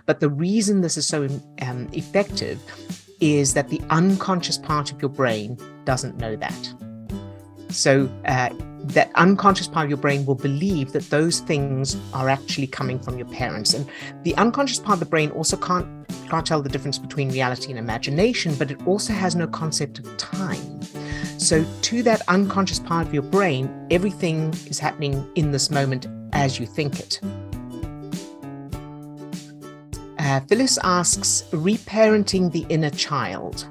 but the reason this is so effective is that the unconscious part of your brain doesn't know that. So that unconscious part of your brain will believe that those things are actually coming from your parents. And the unconscious part of the brain also can't tell the difference between reality and imagination, but it also has no concept of time. So to that unconscious part of your brain, everything is happening in this moment as you think it. Phyllis asks, reparenting the inner child.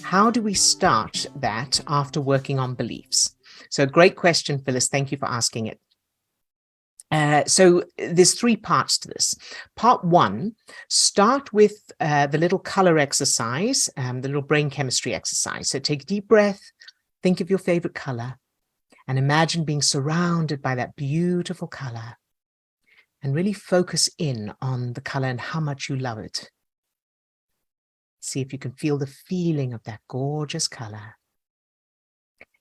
How do we start that after working on beliefs? So great question, Phyllis. Thank you for asking it. So there's 3 parts to this. Part 1, start with the little color exercise, the little brain chemistry exercise. So take a deep breath, think of your favorite color, and imagine being surrounded by that beautiful color. And really focus in on the color and how much you love it. See if you can feel the feeling of that gorgeous color.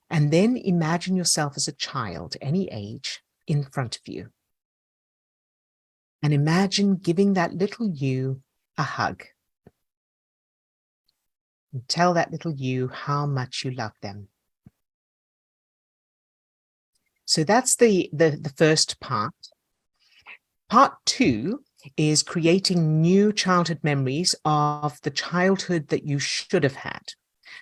And then imagine yourself as a child, any age, in front of you. And imagine giving that little you a hug. And tell that little you how much you love them. So that's the first part. Part 2 is creating new childhood memories of the childhood that you should have had.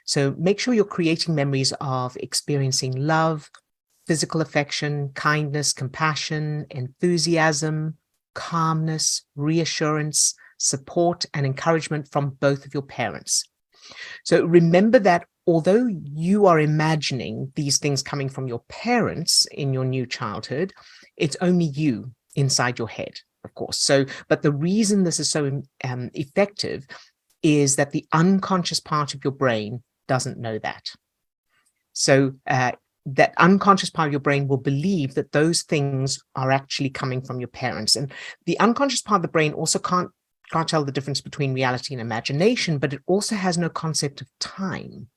So make sure you're creating memories of experiencing love, physical affection, kindness, compassion, enthusiasm, calmness, reassurance, support, and encouragement from both of your parents. So remember that although you are imagining these things coming from your parents in your new childhood, it's only you inside your head, of course. So, but the reason this is so effective is that the unconscious part of your brain doesn't know that. So that unconscious part of your brain will believe that those things are actually coming from your parents. And the unconscious part of the brain also can't tell the difference between reality and imagination, but it also has no concept of time.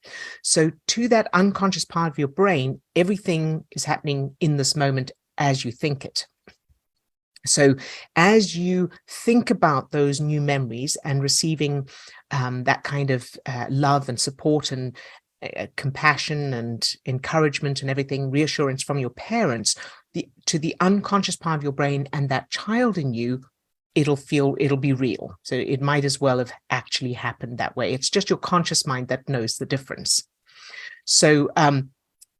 So to that unconscious part of your brain, everything is happening in this moment as you think it. So as you think about those new memories and receiving that kind of love and support and compassion and encouragement and everything, reassurance from your parents, to the unconscious part of your brain and that child in you, it'll be real. So it might as well have actually happened that way. It's just your conscious mind that knows the difference. So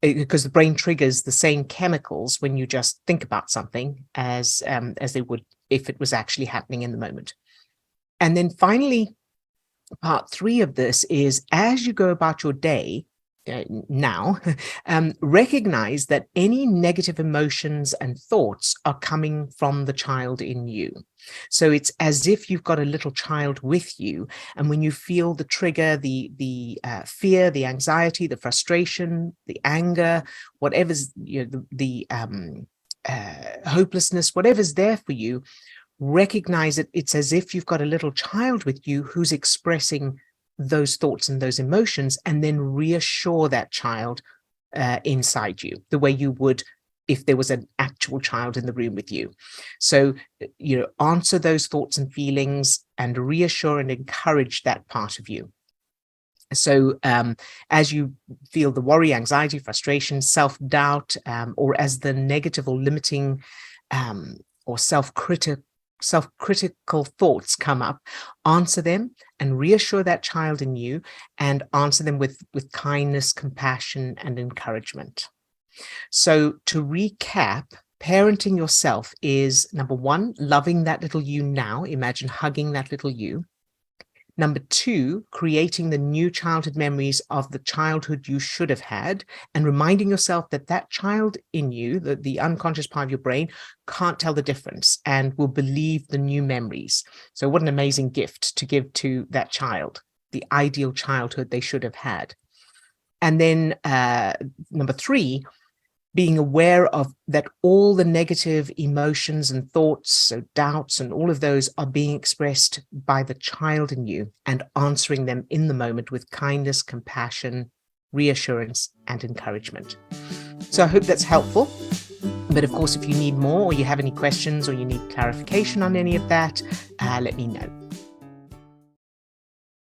because the brain triggers the same chemicals when you just think about something as they would if it was actually happening in the moment. And then finally, part 3 of this is, as you go about your day now, recognize that any negative emotions and thoughts are coming from the child in you. So it's as if you've got a little child with you, and when you feel the trigger, the fear, the anxiety, the frustration, the anger, whatever's the hopelessness, whatever's there for you, recognize it. It's as if you've got a little child with you who's expressing those thoughts and those emotions, and then reassure that child inside you the way you would if there was an actual child in the room with you. So, answer those thoughts and feelings and reassure and encourage that part of you. So as you feel the worry, anxiety, frustration, self-doubt, or as the negative or limiting or self-critical thoughts come up, answer them and reassure that child in you, and answer them with kindness, compassion, and encouragement. So to recap, parenting yourself is, number 1, loving that little you now. Imagine hugging that little you. Number 2, creating the new childhood memories of the childhood you should have had, and reminding yourself that that child in you, the unconscious part of your brain, can't tell the difference and will believe the new memories. So what an amazing gift to give to that child, the ideal childhood they should have had. And then number 3, being aware of that all the negative emotions and thoughts, so doubts and all of those, are being expressed by the child in you, and answering them in the moment with kindness, compassion, reassurance, and encouragement. So I hope that's helpful. But of course, if you need more, or you have any questions, or you need clarification on any of that, let me know.